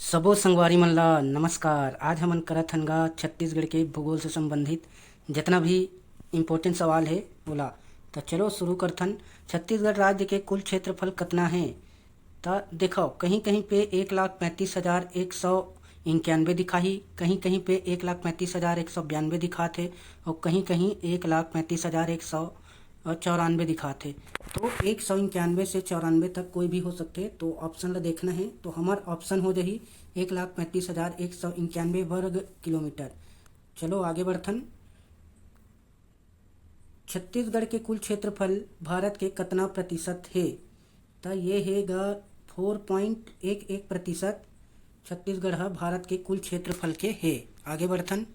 सबो संगवारी मन ला नमस्कार। आज हमन करत हन गा छत्तीसगढ़ के भूगोल से संबंधित जितना भी इम्पोर्टेंट सवाल है ओला। तो चलो शुरू करथन। छत्तीसगढ़ राज्य के कुल क्षेत्रफल कितना है? तो देखो, कहीं कहीं पे 1,35,191 दिखाही, कहीं कहीं पे 1,35,192 दिखाते और कहीं कहीं 1,35,194 दिखाते। तो 191 से 94 तक कोई भी हो सकते, तो ऑप्शन ला देखना है। तो हमार ऑप्शन हो जाही 1,35,191 वर्ग किलोमीटर। चलो आगे बढ़थन। छत्तीसगढ़ के कुल क्षेत्रफल भारत के कितना प्रतिशत है? तो ये है गा 4.11%। छत्तीसगढ़ हा भारत के कुल क्षेत्रफल के है। आगे बढ़थन।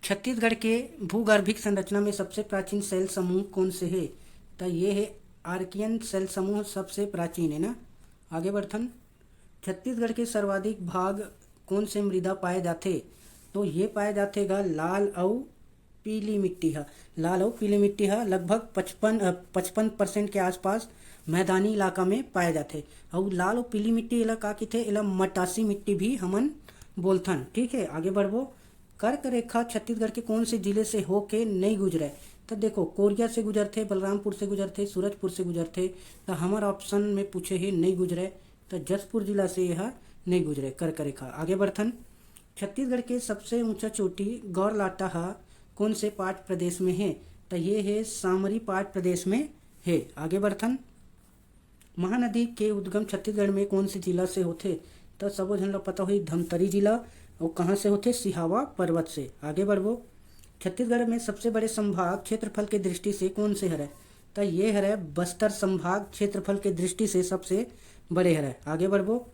छत्तीसगढ़ के भूगर्भिक संरचना में सबसे प्राचीन शैल समूह कौन से है? तो ये है आर्कियन शैल समूह सबसे प्राचीन है ना। आगे बढ़थन। छत्तीसगढ़ के सर्वाधिक भाग कौन से मृदा पाए जाथे? तो ये पाए जाथे गा लाल और पीली मिट्टी है। लाल और पीली मिट्टी है लगभग 55% के आसपास मैदानी इलाका में पाए जाते। और लाल और पीली मिट्टी एला का किथे, एला मटासी मिट्टी भी हमन बोलथन। ठीक है, आगे बढ़बो। कर्क रेखा छत्तीसगढ़ के कौन से जिले से होके नहीं गुजरे? तो देखो, कोरिया से गुजरते, बलरामपुर से गुजरते, सूरजपुर से गुजरते। तो हमारे ऑप्शन में पूछे ही नहीं गुजरे, तो जसपुर जिला से यह नहीं गुजरे कर्क रेखा। आगे बढ़थन। छत्तीसगढ़ के सबसे ऊंचा चोटी गौरलाटा कौन से पाठ प्रदेश में है? तो ये है सामरी पाठ प्रदेश में है। आगे बढ़थन। महानदी के उद्गम छत्तीसगढ़ में कौन से जिला से होते? तो सबो झन ला पता हुई धमतरी जिला। और कहाँ से होते? सिहावा पर्वत से। आगे बढ़बो। छत्तीसगढ़ में सबसे बड़े संभाग क्षेत्रफल के दृष्टि से कौन से हरे? तो ये हरे बस्तर संभाग क्षेत्रफल के दृष्टि से सबसे बड़े हरे। आगे बढ़बो।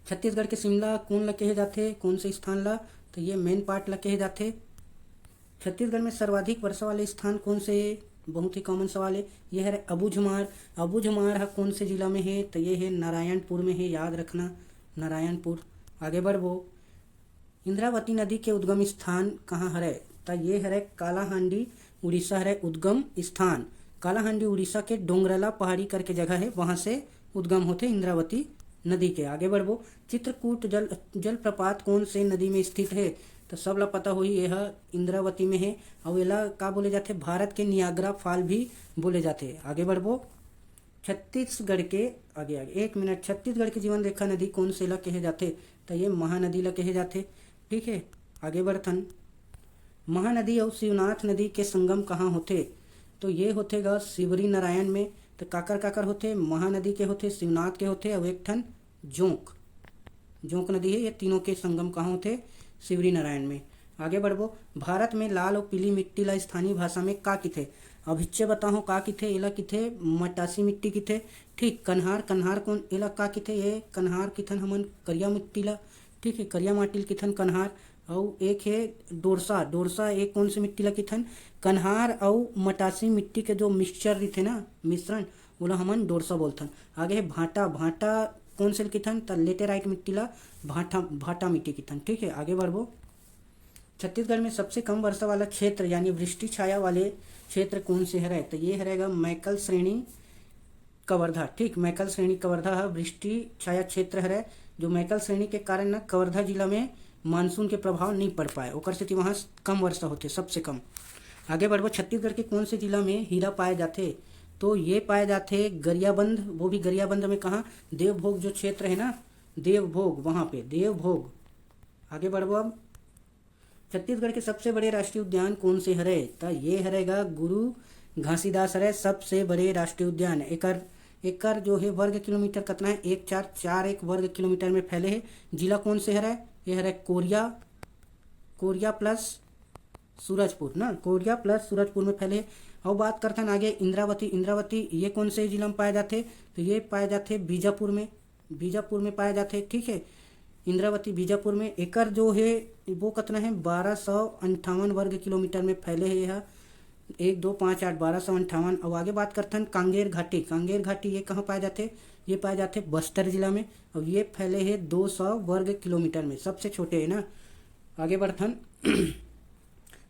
छत्तीसगढ़ के शिमला कौन ला कहे जाथे? कौन से स्थान ला? तो ये मेन पार्ट ला कहे जाथे। छत्तीसगढ़ में सर्वाधिक वर्षा वाले स्थान कौन से? बहुत ही कॉमन सवाल है। यह है अबूझमार। अबूझमार है कौन से जिला में है? तो ये है नारायणपुर में है, याद रखना नारायणपुर। आगे बढ़बो। इंद्रावती नदी के उद्गम स्थान कहाँ हरे? तो ये हरे कालाहांडी उड़ीसा हरे उद्गम स्थान। कालाहांडी उड़ीसा के डोंगरला पहाड़ी करके जगह है, वहां से उद्गम होते इंद्रावती नदी के। आगे बढ़बो। चित्रकूट जलप्रपात कौन से नदी में स्थित है? तो सब ला पता हुई यह इंद्रावती में है। और एला का बोले जाते? भारत के नियाग्रा फॉल भी बोले जाते। आगे बढ़बो। छत्तीसगढ़ के आगे आगे एक मिनट। छत्तीसगढ़ की जीवन रेखा नदी कौन से ला कहे जाते? तो ये महानदी ला कहे जाते। ठीक है, आगे बढ़थन। महानदी और शिवनाथ नदी के संगम कहाँ होते? तो ये होतेगा शिवरी नारायण में। तो काकर काकर होते? महानदी के होते, शिवनाथ के होते और एक ठन जोंक जोंक नदी है। ये तीनों के संगम कहाँ होते? शिवरी नारायण में। आगे बढ़बो। भारत में लाल और पीली मिट्टी ला स्थानीय भाषा में का किथे? अब हिच्चे बताओ का किथे? एला किथे मटासी मिट्टी किथे। ठीक, कन्हार। कन्हार कौन एला का किथे? ये कन्हार किथन हमन करिया मिट्टी ला। ठीक है, करिया माटी किथन कन्हार। और एक है डोरसा। डोरसा एक कौन सी मिट्टी ला किथन? कन्हार और मटासी मिट्टी के जो मिक्सचर रहते ना, मिश्रण, ओला हमन डोरसा बोलथन। आगे है भाटा। भाटा कौन से किथन? तो लेटेराइट मिट्टी ला भाटा भाटा मिट्टी किथन। ठीक है, आगे बढ़बो। छत्तीसगढ़ में सबसे कम वर्षा वाला क्षेत्र यानी वृष्टि छाया वाले क्षेत्र कौन से हरे? तो ये रहेगा मैकल श्रेणी कवर्धा। ठीक, मैकल श्रेणी कवर्धा है वृष्टि छाया क्षेत्र है। जो मैकल श्रेणी के कारण ना कवर्धा जिला में मानसून के प्रभाव नहीं पड़ पाए, ओकर सेती वहाँ कम वर्षा होते, सबसे कम। आगे बढ़बो। छत्तीसगढ़ के कौन से जिला में हीरा पाए जाते? तो ये पाए जाते गरियाबंद। वो भी गरियाबंद में कहाँ? देवभोग जो क्षेत्र है ना, देवभोग, वहां पे देवभोग। आगे बढ़बो। अब छत्तीसगढ़ के सबसे बड़े राष्ट्रीय उद्यान कौन से हरे? तो ये हरेगा गुरु घासीदास हरे सबसे बड़े राष्ट्रीय उद्यान। एकर जो है वर्ग किलोमीटर कितना है? 1441 वर्ग किलोमीटर में फैले है। जिला कौन से हरे? ये हरे कोरिया। कोरिया प्लस सूरजपुर ना, कोरिया प्लस सूरजपुर में फैले। और बात करते हैं आगे इंद्रावती। इंद्रावती ये कौन से जिला में पाए जाते? तो ये पाए जाते बीजापुर में। बीजापुर में पाए जाते। ठीक है, इंद्रावती बीजापुर में। एकर जो है वो कितना है? 1258 वर्ग किलोमीटर में फैले है। यह 1 2 5 8 1258। और आगे बात करते हैं कांगेर घाटी। कांगेर घाटी ये कहाँ पाए जाते? ये पाए जाते बस्तर जिला में। और ये फैले है 200 वर्ग किलोमीटर में, सबसे छोटे है ना। आगे बढ़थन।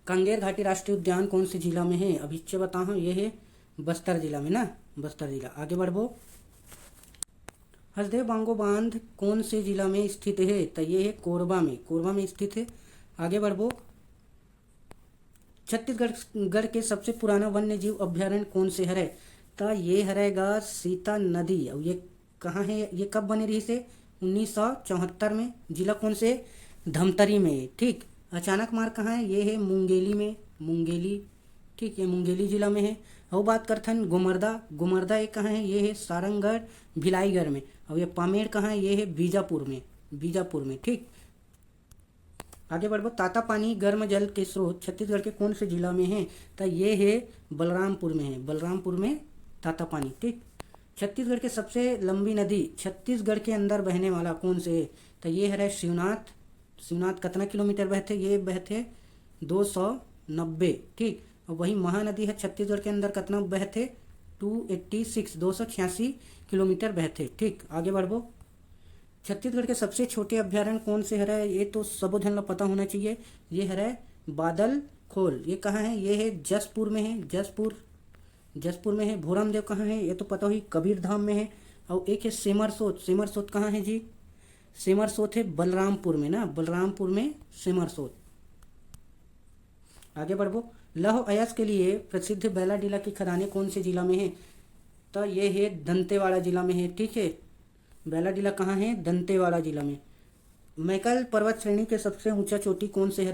कांगेर घाटी राष्ट्रीय उद्यान कौन से जिला में है? अभी बताओ, ये है बस्तर जिला में ना, बस्तर जिला। आगे बढ़बो। हसदेव बांगो बांध कौन से जिला में स्थित है? तो ये है कोरबा में स्थित है। आगे बढ़ो। छत्तीसगढ़ के सबसे पुराना वन्य जीव अभ्यारण्य कौन से हरे? तो ये हरेगा सीता नदी। और ये कहाँ है? ये कब बनी रही से? 1974 में। जिला कौन से? धमतरी में। ठीक। अचानक मार्ग कहाँ है? ये है मुंगेली में, मुंगेली। ठीक, ये मुंगेली जिला में है। और बात करथन गुमरदा ये कहाँ है? ये है सारंगढ़ भिलाईगढ़ में। और ये पामेड़ कहाँ है? ये है बीजापुर में। ठीक। आगे बढ़ो। तातापानी गर्म जल के स्रोत छत्तीसगढ़ के कौन से जिला में है? तो ये है बलरामपुर में तातापानी। ठीक। छत्तीसगढ़ के सबसे लंबी नदी छत्तीसगढ़ के अंदर बहने वाला कौन से है? तो ये है शिवनाथ कितना किलोमीटर बहते? ये बहते 290। ठीक। और वही महानदी है छत्तीसगढ़ के अंदर कितना बहते? 286 किलोमीटर बहते। ठीक। आगे बढ़ो। छत्तीसगढ़ के सबसे छोटे अभ्यारण्य कौन से हरे? ये तो सबो झन ला पता होना चाहिए। ये हरे बादल खोल। ये कहाँ है? ये है जसपुर में है। जसपुर में है। भोरमदेव कहाँ है? ये तो पता ही, कबीरधाम में है। और एक है सेमरसोत कहाँ है जी? सेमरसोत है बलरामपुर में ना, बलरामपुर में सेमरसोत। आगे बढ़ो। लौह अयस्क के लिए प्रसिद्ध बैलाडीला की खदानें कौन से जिला में है? तो ये है दंतेवाड़ा जिला में है। ठीक है। बैलाडीला कहाँ है? दंतेवाड़ा जिला में। मैकल पर्वत श्रेणी के सबसे ऊंचा चोटी कौन से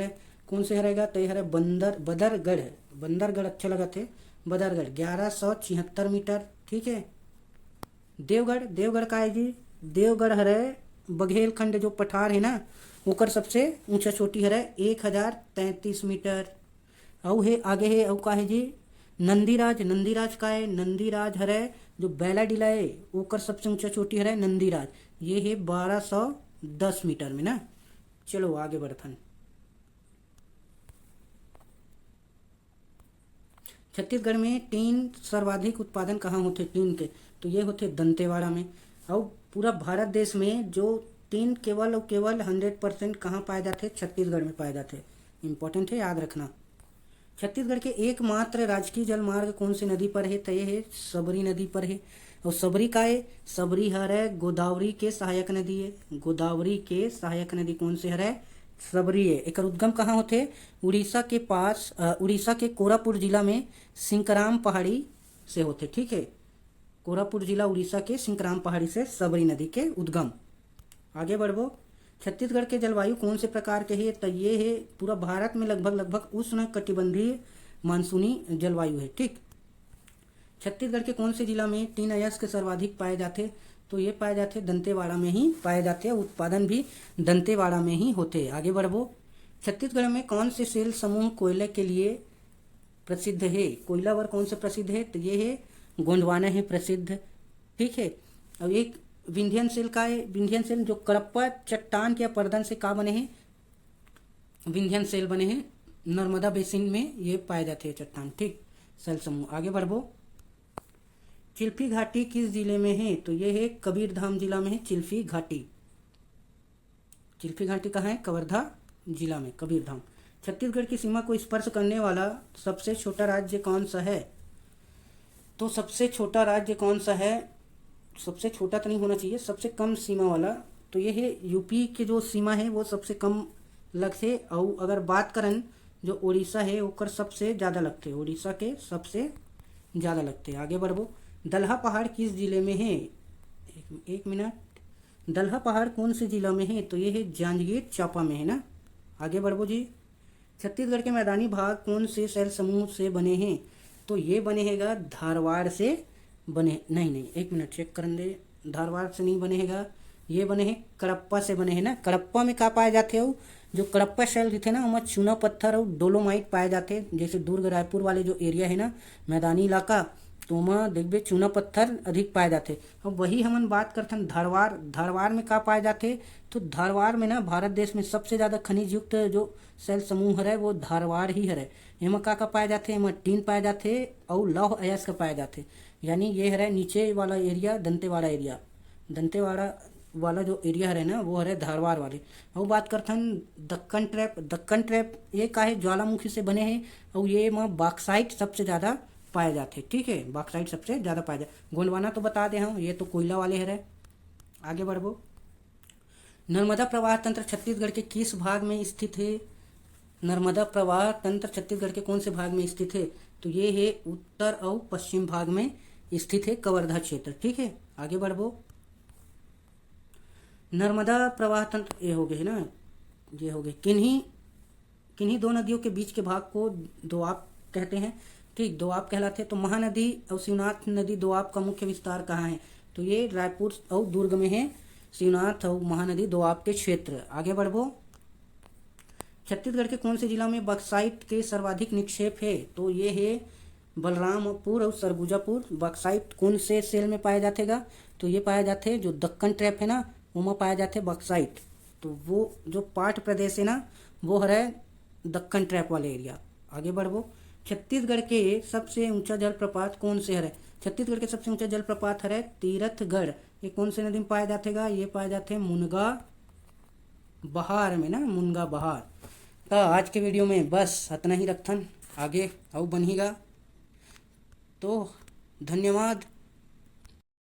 हरेगा? तो यह है बंदरगढ़। अच्छा लगा थे बदरगढ़, 1176 मीटर। ठीक है। देवगढ़ का है जी? देवगढ़ हरे बघेलखंड जो पठार है ना, ओकर सबसे ऊंचा चोटी हरे 1033 मीटर। और है आगे है और का है जी? नंदीराज का है? नंदीराज हरे जो बैलाडीला है ओकर सबसे ऊंचा चोटी हरे नंदीराज। ये है 1210 मीटर में ना। चलो आगे बढ़थन। छत्तीसगढ़ में टीन सर्वाधिक उत्पादन कहाँ होते टीन के? तो ये होते दंतेवाड़ा में। और पूरा भारत देश में जो टीन केवल 100% कहाँ पाए जाते? छत्तीसगढ़ में पाए जाते। इंपॉर्टेंट है, याद रखना। छत्तीसगढ़ के एकमात्र राजकीय जलमार्ग कौन सी नदी पर है? तो ये है सबरी नदी पर है। और सबरी का है? सबरी है गोदावरी के सहायक नदी है। गोदावरी के सहायक नदी कौन से है? सबरी है। एक उद्गम कहाँ होते? उड़ीसा के पास, उड़ीसा के कोरापुट जिला में सिंकराम पहाड़ी से होते। ठीक है। कोरापुट जिला उड़ीसा के सिंकराम पहाड़ी से सबरी नदी के उद्गम। आगे बढ़ो। छत्तीसगढ़ के जलवायु कौन से प्रकार के है? तो ये है पूरा भारत में लगभग उष्ण कटिबंधीय मानसूनी जलवायु है। ठीक। छत्तीसगढ़ के कौन से जिला में टीन अयस्क सर्वाधिक पाए जाते? तो ये पाए जाते दंतेवाड़ा में ही पाए जाते। उत्पादन भी दंतेवाड़ा में ही होते। आगे बढ़ो। छत्तीसगढ़ में कौन से सेल समूह कोयले के लिए प्रसिद्ध है? कोयला वर कौन से प्रसिद्ध है? तो ये है गोंडवाना है प्रसिद्ध। ठीक है। अब एक विंध्यन सेल का है? विंध्यन सेल जो कडप्पा चट्टान के अपरदन से का बने हैं? विंध्यन सेल बने हैं। नर्मदा बेसिन में ये पाए जाते हैं चट्टान। ठीक। सेल समूह। आगे बढ़ो। चिल्फी घाटी किस जिले में है? तो ये है कबीरधाम जिला में है चिल्फी घाटी। चिल्फी घाटी कहाँ है? कवर्धा जिला में, कबीरधाम। छत्तीसगढ़ की सीमा को स्पर्श करने वाला सबसे छोटा राज्य कौन सा है? तो सबसे छोटा राज्य कौन सा है? सबसे छोटा तो नहीं होना चाहिए, सबसे कम सीमा वाला। तो ये है यूपी की जो सीमा है वो सबसे कम लगते। और अगर बात करें जो उड़ीसा है ओकर सबसे ज़्यादा लगते। उड़ीसा के सबसे ज़्यादा लगते। आगे बढ़ो। दलहा पहाड़ किस जिले में है? एक मिनट। दलहा पहाड़ कौन से जिला में है? तो ये है जांजगीर चांपा में है ना। आगे बढ़ो जी। छत्तीसगढ़ के मैदानी भाग कौन से शैल समूह से बने हैं? तो ये बनेगा धारवाड़ से बने, नहीं एक मिनट चेक करने दे। धारवाड़ से नहीं बनेगा, ये बने हैं कडप्पा से बने हैं ना। कडप्पा में का पाए जाते हो? जो कडप्पा शैल रहते ना वहाँ चूना पत्थर और डोलोमाइट पाए जाते। जैसे दुर्ग रायपुर वाले जो एरिया है ना, मैदानी इलाका, तो वहाँ देखबे चूना पत्थर अधिक पाए जाते। अब वही हमन बात करते हैं धारवाड़ में का पाए जाते? तो धारवाड़ में ना भारत देश में सबसे ज़्यादा खनिज युक्त जो शैल समूह है वो धारवाड़ ही है। एमा का पाए जाते? एमा टीन पाए जाते और लौह अयस्क पाए जाते। यानी ये है नीचे वाला एरिया दंतेवाड़ा वाला जो एरिया है ना वो है धारवाड़ वाले। और बात करते हैं दक्कन ट्रैप ये का है? ज्वालामुखी से बने हैं। और ये में बॉक्साइट सबसे ज़्यादा पाए जाते। ठीक है। बॉक्साइट सबसे ज़्यादा पाए जाते। गोंडवाना तो बता दे हम, ये तो कोयला वाले है। आगे बढ़ो। नर्मदा प्रवाह तंत्र छत्तीसगढ़ के किस भाग में स्थित है? नर्मदा प्रवाह तंत्र छत्तीसगढ़ के कौन से भाग में स्थित है? तो ये है उत्तर और पश्चिम भाग में स्थित है, कवर्धा क्षेत्र। ठीक है, आगे बढ़ो। नर्मदा प्रवाह तंत्र ये हो गए ना, ये हो गए। किन्हीं किन्हीं दो नदियों के बीच के भाग को दोआब कहते हैं। ठीक, दोआब कहलाते हैं। तो महानदी और शिवनाथ नदी दोआब का मुख्य विस्तार कहाँ है? तो ये रायपुर और दुर्ग में है, शिवनाथ और महानदी दोआब के क्षेत्र। आगे बढ़ो। छत्तीसगढ़ के कौन से जिला में बक्साइट के सर्वाधिक निक्षेप है? तो ये है बलरामपुर और सरगुजापुर। बक्साइट कौन से सेल में पाया जातेगा? तो ये पाया जाते जो दक्कन ट्रैप है ना, उनमें पाया जाते बक्साइट। तो वो जो पाट प्रदेश है ना, वो है दक्कन ट्रैप वाले एरिया। आगे बढ़ो। छत्तीसगढ़ के सबसे ऊंचा जलप्रपात कौन से है? छत्तीसगढ़ के सबसे ऊंचा जलप्रपात है तीरथगढ़। ये कौन से नदी में पाया जातेगा? ये पाया जाते मुनगा बहार में ना, मुनगा बहार। तो आज के वीडियो में बस इतना ही रखथन, आगे और बनिएगा। तो धन्यवाद।